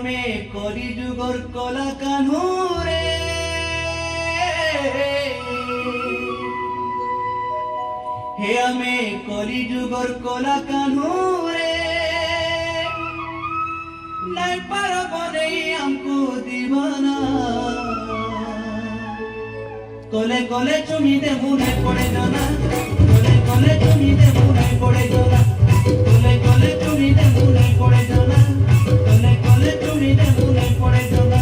আমি কলি যুগর কলা কানুরে হে আমি কলি যুগর কলা কানুরে নাই পারব নেই আমকু দিবানা কলে কলে চুমি দে মুনে পড়ে জানা কলে কলে চুমি দে মুনে পড়ে জানা কলে কলে চুমি দে মুনে পড়ে জানা কলে কলে চুমি দে মুনে পড়ে জানা